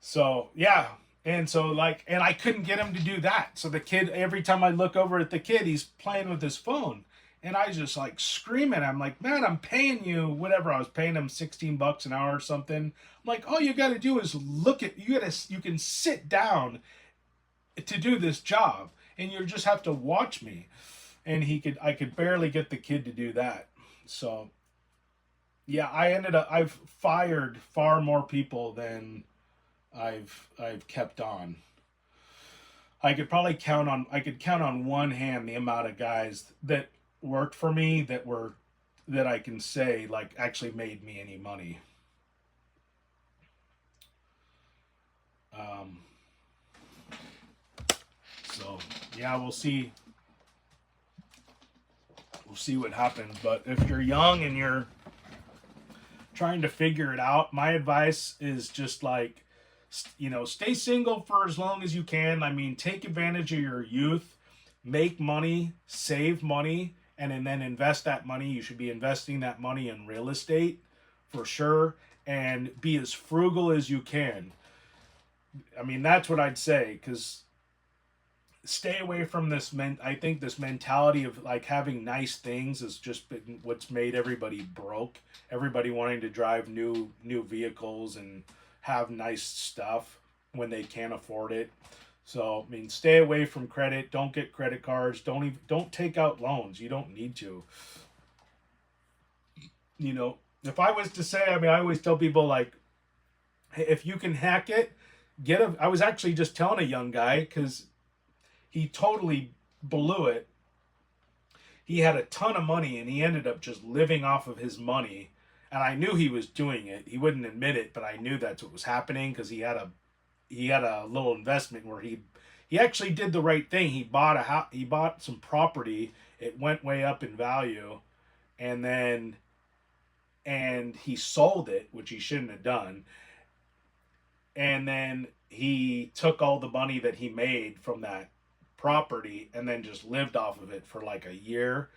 So yeah, and so like, and I couldn't get him to do that. So the kid, every time I look over at the kid, he's playing with his phone, and I just like screaming. I'm like, man, I'm paying you whatever. I was paying him $16 an hour or something. I'm like, all you got to do is you can sit down to do this job, and you just have to watch me. And I could barely get the kid to do that. So yeah, I've fired far more people than I've kept on. I could count on one hand the amount of guys that worked for me that I can say like actually made me any money. Um, so yeah, we'll see what happens. But if you're young and you're trying to figure it out, my advice is just like, stay single for as long as you can. I mean, take advantage of your youth, make money, save money, and then invest that money. You should be investing that money in real estate for sure, and be as frugal as you can. I mean, that's what I'd say, because stay away from I think this mentality of like having nice things has just been what's made everybody broke. Everybody wanting to drive new vehicles and have nice stuff when they can't afford it. So I mean, stay away from credit. Don't get credit cards. Don't take out loans. You don't need to. If I was to say, I mean, I always tell people like, hey, if you can hack it, I was actually just telling a young guy, because he totally blew it. He had a ton of money, and he ended up just living off of his money. And I knew he was doing it. He wouldn't admit it, but I knew that's what was happening, because he had a little investment where he actually did the right thing. He bought he bought some property. It went way up in value, and he sold it, which he shouldn't have done. And then he took all the money that he made from that property and then just lived off of it for like a year.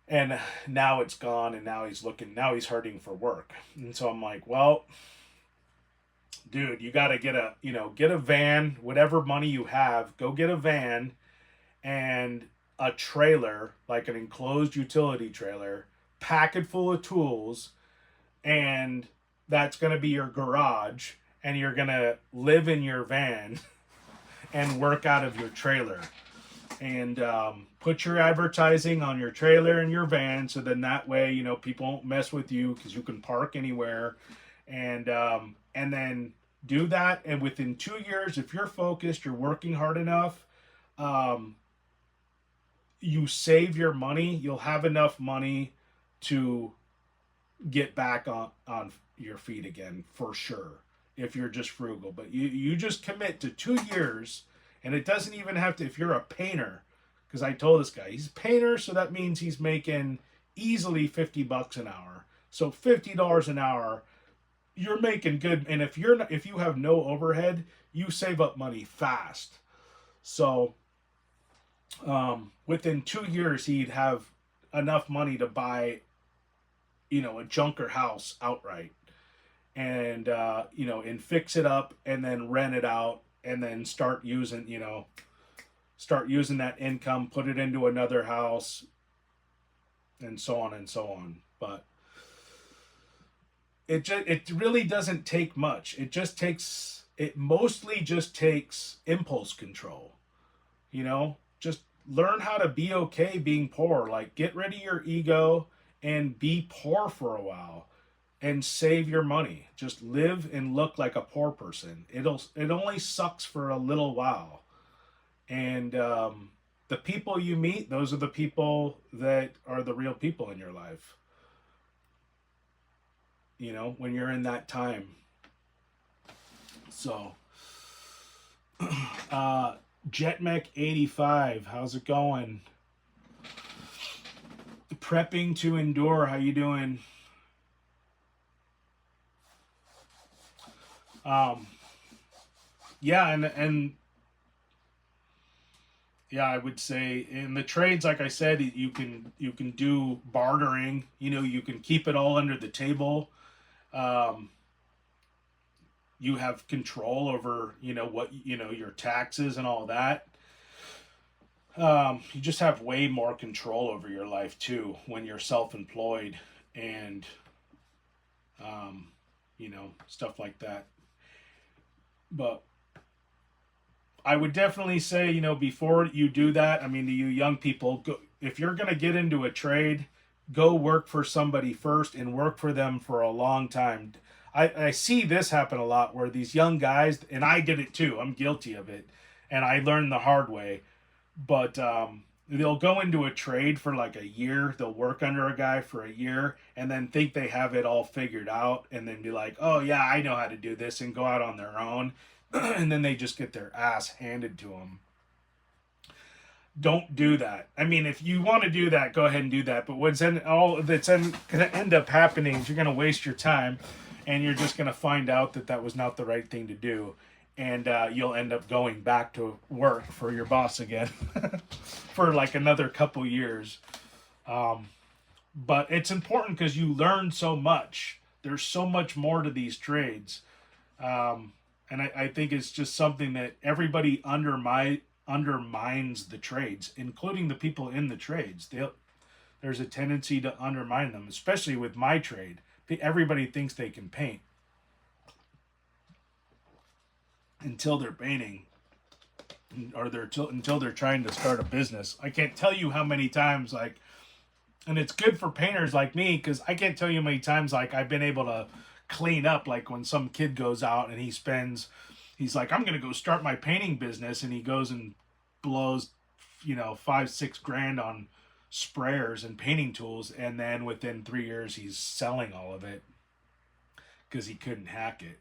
And now it's gone, and now he's hurting for work. And so I'm like, well, dude, you got to get a van, whatever money you have, go get a van, and a trailer, like an enclosed utility trailer, pack it full of tools, and that's going to be your garage, and you're going to live in your van and work out of your trailer. And put your advertising on your trailer and your van, so then that way, you know, people won't mess with you because you can park anywhere. And then do that. And within 2 years, if you're focused, you're working hard enough, you save your money, you'll have enough money to get back on your feet again, for sure, if you're just frugal. But you just commit to 2 years, and it doesn't even have to, if you're a painter, because I told this guy, he's a painter, so that means he's making easily $50 an hour. So $50 an hour, you're making good. And if you have no overhead, you save up money fast. So within 2 years, he'd have enough money to buy, you know, a junker house outright, and you know, and fix it up, and then rent it out, and then start using that income, put it into another house, and so on and so on. But it really doesn't take much. It mostly just takes impulse control. You know, just learn how to be okay being poor. Like, get rid of your ego and be poor for a while, and save your money. Just live and look like a poor person. It only sucks for a little while. And the people you meet, those are the people that are the real people in your life. You know, when you're in that time. So, JetMech85, how's it going? Prepping to endure, how you doing? Yeah, and yeah, I would say in the trades, like I said, you can do bartering. You know, you can keep it all under the table. You have control over, you know, what, you know, your taxes and all that. You just have way more control over your life too when you're self-employed, and you know, stuff like that. But I would definitely say, you know, before you do that, I mean, to you young people, go, if you're going to get into a trade, go work for somebody first and work for them for a long time. I see this happen a lot where these young guys, and I did it too, I'm guilty of it, and I learned the hard way, but they'll go into a trade for like a year, they'll work under a guy for a year, and then think they have it all figured out, and then be like, oh yeah, I know how to do this, and go out on their own, and then they just get their ass handed to them. Don't do that. I mean, if you want to do that, go ahead and do that, but what's going to end up happening is you're going to waste your time, and you're just going to find out that that was not the right thing to do, and you'll end up going back to work for your boss again for like another couple years. But it's important because you learn so much. There's so much more to these trades. And I think it's just something that everybody undermines the trades, including the people in the trades. There's a tendency to undermine them, especially with my trade. Everybody thinks they can paint until they're painting, or until they're trying to start a business. I can't tell you how many times, like, and it's good for painters like me, because I can't tell you how many times, like, I've been able to clean up, like when some kid goes out and he's like, I'm gonna go start my painting business, and he goes and blows, you know, $5-6 on sprayers and painting tools, and then within 3 years he's selling all of it because he couldn't hack it.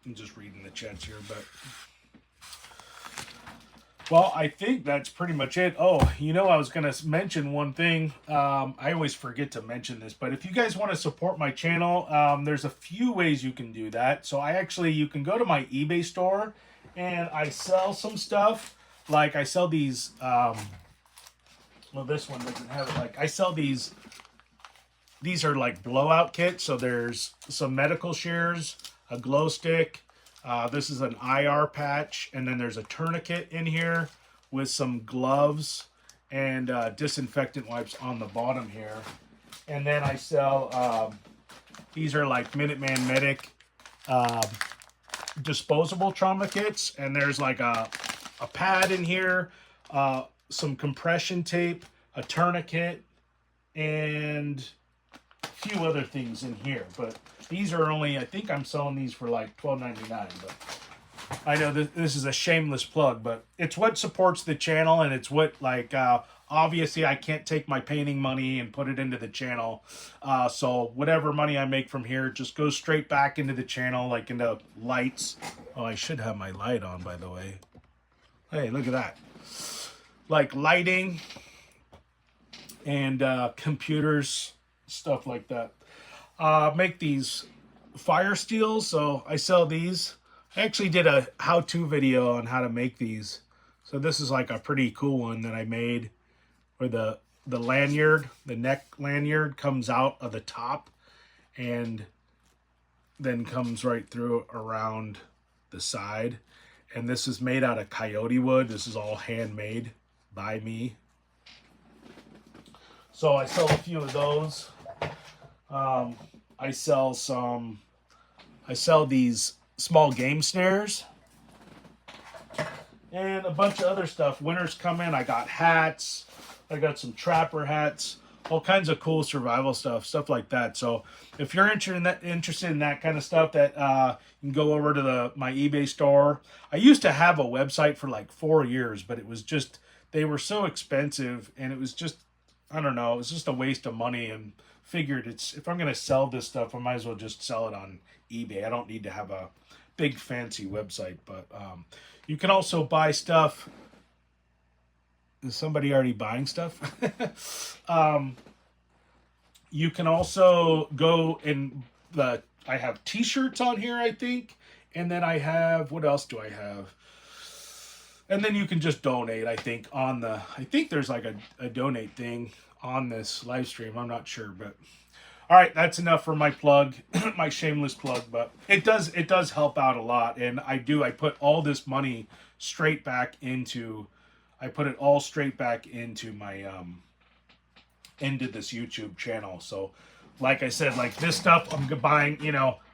I'm just reading the chats here, but well, I think that's pretty much it. Oh, you know, I was going to mention one thing. I always forget to mention this, but if you guys want to support my channel, there's a few ways you can do that. So you can go to my eBay store, and I sell some stuff. Like, I sell these, well, this one doesn't have it. Like, I sell these are like blowout kits. So there's some medical shears, a glow stick. This is an IR patch, and then there's a tourniquet in here with some gloves and disinfectant wipes on the bottom here. And then I sell, these are like Minuteman Medic disposable trauma kits, and there's like a pad in here, some compression tape, a tourniquet, and a few other things in here. But these are only, I think I'm selling these for like $12.99. But I know this is a shameless plug, but it's what supports the channel, and it's what, like, obviously I can't take my painting money and put it into the channel. So whatever money I make from here just goes straight back into the channel, like into lights. Oh, I should have my light on, by the way. Hey, look at that. Like lighting and computers, stuff like that. Make these fire steels, so I sell these. I actually did a how-to video on how to make these. So this is like a pretty cool one that I made, where the lanyard, the neck lanyard comes out of the top and then comes right through around the side. And this is made out of coyote wood. This is all handmade by me. So I sell a few of those. I sell these small game snares and a bunch of other stuff. Winter's coming. I got hats. I got some trapper hats, all kinds of cool survival stuff like that. So if you're interested in that kind of stuff, that you can go over to my eBay store. I used to have a website for like 4 years, but it was just, they were so expensive, and it was just, I don't know, it was just a waste of money, and figured if I'm going to sell this stuff, I might as well just sell it on eBay. I don't need to have a big fancy website. But you can also buy stuff. Is somebody already buying stuff? You can also go and I have t-shirts on here, I think. And then I have, what else do I have? And then you can just donate, I think, I think there's like a donate thing on this live stream. I'm not sure, but all right, that's enough for my plug, my shameless plug. But it does help out a lot, and I put all this money straight back into, I put it all straight back into my into this YouTube channel. So like I said, like this stuff I'm buying,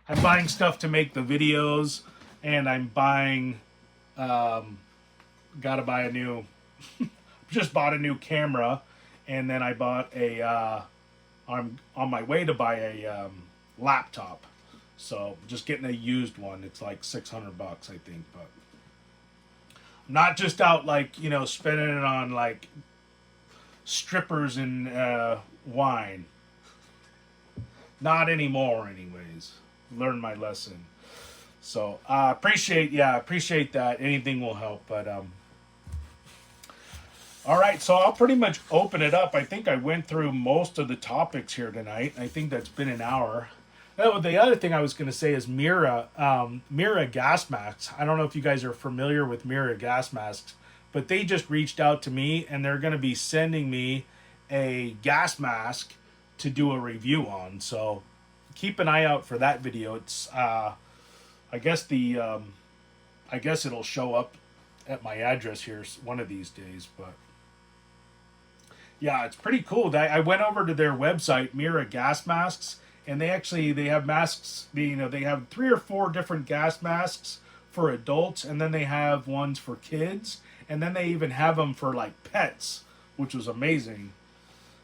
I'm buying stuff to make the videos, and I'm buying gotta buy a new just bought a new camera. And then I bought I'm on my way to buy a laptop. So just getting a used one. It's like $600, I think. But I'm not just out like, spending it on like strippers and wine. Not anymore, anyways. Learned my lesson. So appreciate that. Anything will help. But all right, so I'll pretty much open it up. I think I went through most of the topics here tonight. I think that's been an hour. Oh, the other thing I was going to say is Mira gas masks. I don't know if you guys are familiar with Mira gas masks, but they just reached out to me, and they're going to be sending me a gas mask to do a review on. So keep an eye out for that video. It's I guess it'll show up at my address here one of these days, but yeah, it's pretty cool. I went over to their website, Mira Gas Masks, and they have masks. They have 3 or 4 different gas masks for adults, and then they have ones for kids, and then they even have them for like pets, which was amazing.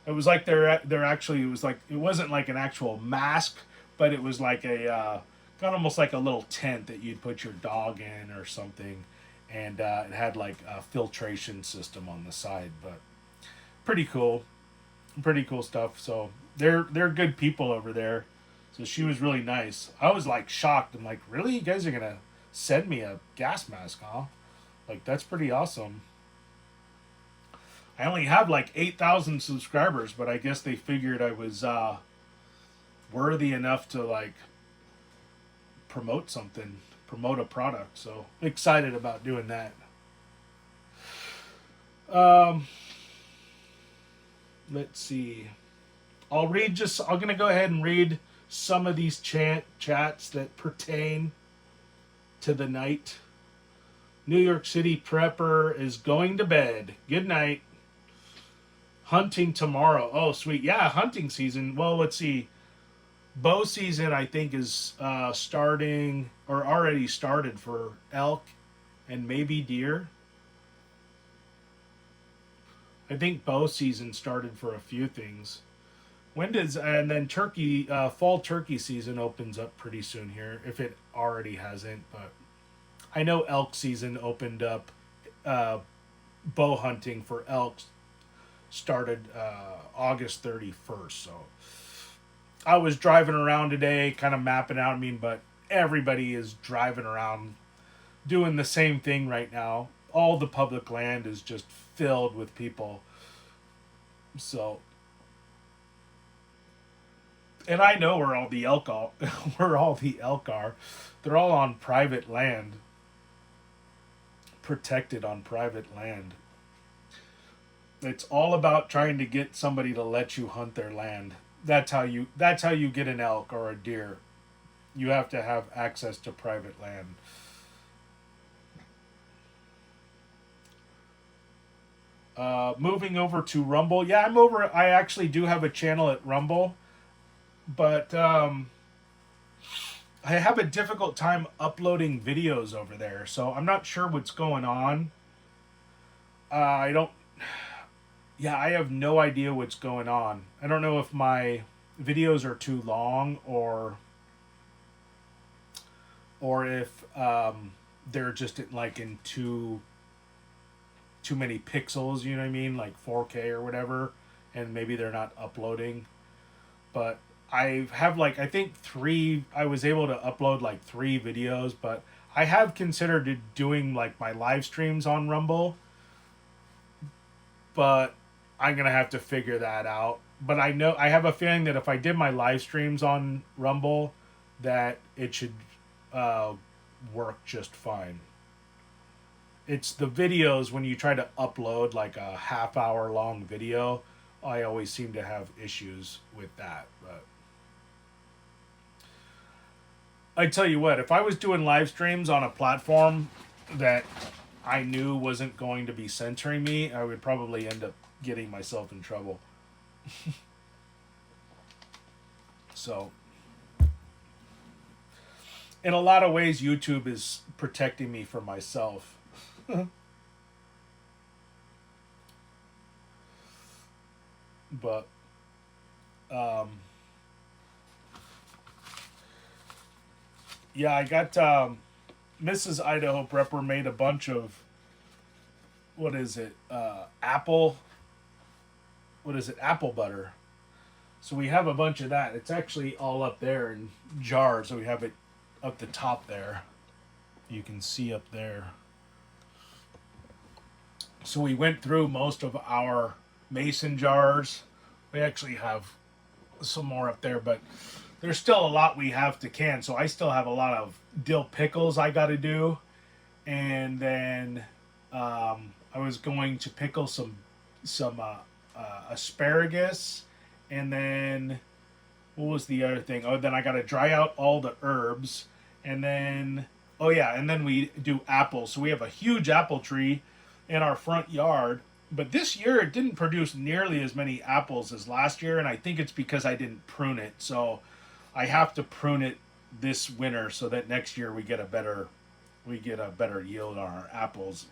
It was like it wasn't like an actual mask, but it was like got almost like a little tent that you'd put your dog in or something, and it had like a filtration system on the side. But pretty cool stuff. So they're good people over there. So she was really nice. I was like shocked. I'm like, really? You guys are gonna send me a gas mask, huh? Like, that's pretty awesome. I only have like 8,000 subscribers, but I guess they figured I was worthy enough to like promote a product. So excited about doing that. Let's see. I'm gonna go ahead and read some of these chats that pertain to the night. New York City prepper is going to bed. Good night. Hunting tomorrow. Oh, sweet. Yeah, hunting season. Well, let's see. Bow season, I think, is starting or already started for elk and maybe deer. I think bow season started for a few things. When does and then turkey fall turkey season opens up pretty soon here if it already hasn't, but I know elk season opened up. Uh, Bow hunting for elk started August 31st. So I was driving around today, kind of mapping out. I mean, but everybody is driving around doing the same thing right now. All the public land is just filled with people. So, and I know where all the elk are. Where all the elk are. They're all on private land, protected on private land. It's all about trying to get somebody to let you hunt their land. That's how you get an elk or a deer. You have to have access to private land. Moving over to Rumble. Yeah, I'm over. I actually do have a channel at Rumble, but I have a difficult time uploading videos over there. So I'm not sure what's going on. I don't. Yeah, I have no idea what's going on. I don't know if my videos are too long or if they're just like in too many pixels, you know what I mean, like 4K or whatever, and maybe they're not uploading. But I have like I think three. I was able to upload like three videos, but I have considered doing like my live streams on Rumble, but I'm gonna have to figure that out. But I know I have a feeling that if I did my live streams on Rumble, that it should uh, work just fine. It's the videos when you try to upload like a half-hour long video. I always seem to have issues with that. But I tell you what, if I was doing live streams on a platform that I knew wasn't going to be censoring me, I would probably end up getting myself in trouble. So, in a lot of ways, YouTube is protecting me from myself. But, um, yeah, I got Mrs. Idaho Prepper made a bunch of what is it? Apple. What is it? Apple butter. So we have a bunch of that. It's actually all up there in jars. So we have it up the top there. You can see up there. So we went through most of our mason jars. We actually have some more up there, but there's still a lot we have to can. So I still have a lot of dill pickles I got to do, and then I was going to pickle some asparagus, and then what was the other thing? Oh, then I got to dry out all the herbs, and then oh yeah, and then we do apples. So we have a huge apple tree in our front yard. But this year it didn't produce nearly as many apples as last year, and I think it's because I didn't prune it. So I have to prune it this winter so that next year we get a better yield on our apples.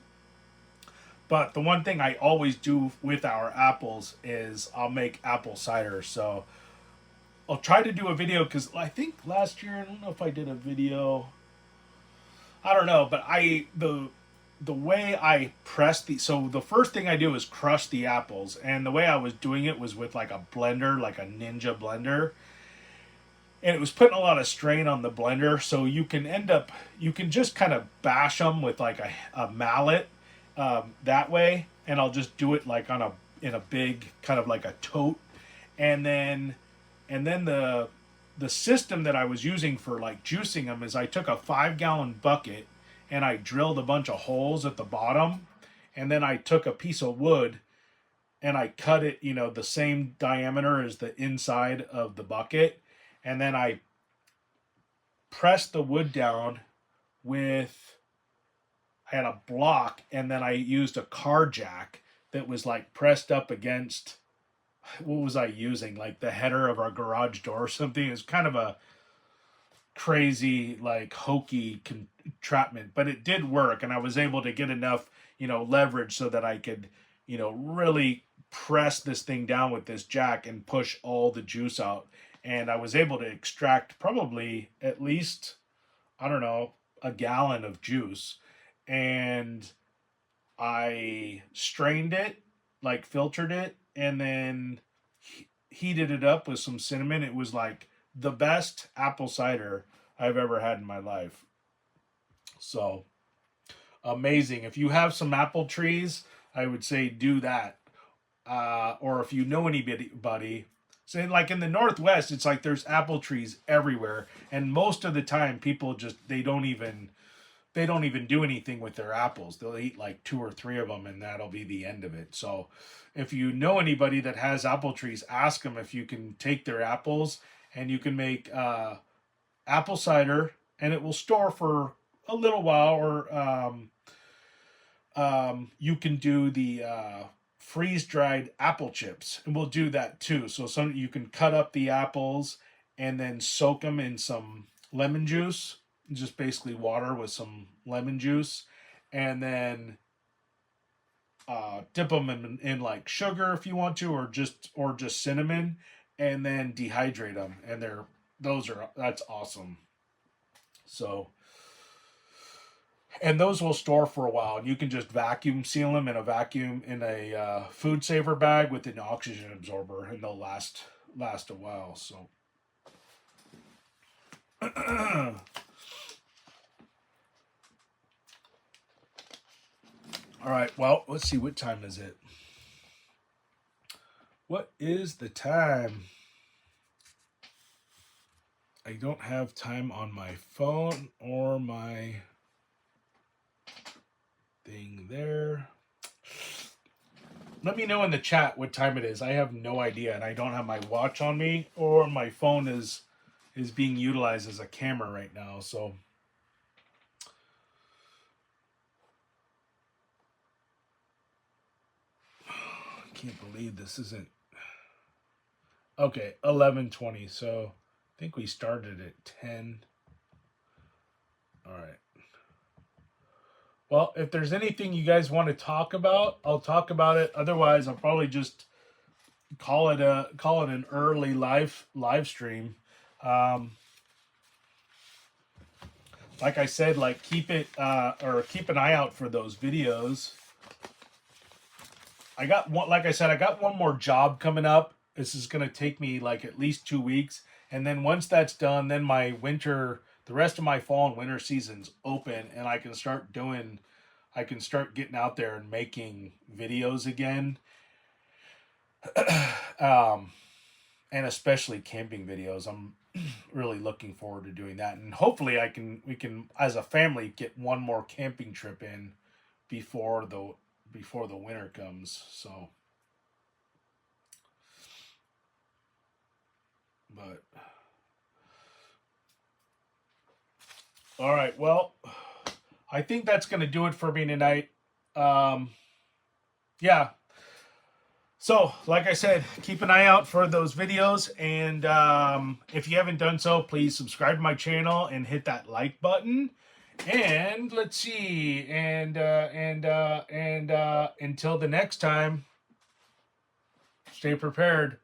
But the one thing I always do with our apples is I'll make apple cider. So I'll try to do a video because I think last year, I don't know if I did a video. I don't know, but the way I press so the first thing I do is crush the apples, and the way I was doing it was with like a blender, like a Ninja blender, and it was putting a lot of strain on the blender. So you can just kind of bash them with like a mallet that way, and I'll just do it like in a big kind of like a tote, and then the system that I was using for like juicing them is I took a 5-gallon bucket and I drilled a bunch of holes at the bottom, and then I took a piece of wood and I cut it, the same diameter as the inside of the bucket, and then I pressed the wood down with, I had a block, and then I used a car jack that was like pressed up against, what was I using? Like the header of our garage door or something. It was kind of a crazy, like hokey entrapment, but it did work, and I was able to get enough, leverage so that I could, really press this thing down with this jack and push all the juice out. And I was able to extract probably at least, I don't know, a gallon of juice. And I strained it, like filtered it, and then heated it up with some cinnamon. It was like the best apple cider I've ever had in my life. So amazing. If you have some apple trees, I would say do that. Or if you know anybody, say like in the Northwest, it's like there's apple trees everywhere, and most of the time people just they don't even do anything with their apples. They'll eat like 2 or 3 of them, and that'll be the end of it. So if you know anybody that has apple trees, ask them if you can take their apples and you can make apple cider, and it will store for a little while. Or you can do the freeze-dried apple chips, and we'll do that too. So you can cut up the apples and then soak them in some lemon juice, just basically water with some lemon juice, and then dip them in like sugar if you want to, or just cinnamon, and then dehydrate them, and that's awesome. So, and those will store for a while, and you can just vacuum seal them in a food saver bag with an oxygen absorber, and they'll last a while. So all right, well, let's see, what time is it? What is the time? I don't have time on my phone or my thing there. Let me know in the chat what time it is. I have no idea, and I don't have my watch on me, or my phone is being utilized as a camera right now, so I can't believe this isn't. Okay, 11:20. So I think we started at 10. All right. Well, if there's anything you guys want to talk about, I'll talk about it. Otherwise, I'll probably just call it an early live stream. Like I said, like keep an eye out for those videos. Like I said, I got one more job coming up. This is going to take me like at least 2 weeks. And then once that's done, then the rest of my fall and winter season's open, and I can start getting out there and making videos again. And especially camping videos. I'm really looking forward to doing that. And hopefully we can as a family get one more camping trip in before the winter comes. So, but all right, well, I think that's going to do it for me tonight. Yeah. So, like I said, keep an eye out for those videos, and if you haven't done so, please subscribe to my channel and hit that like button. And let's see, and until the next time, stay prepared.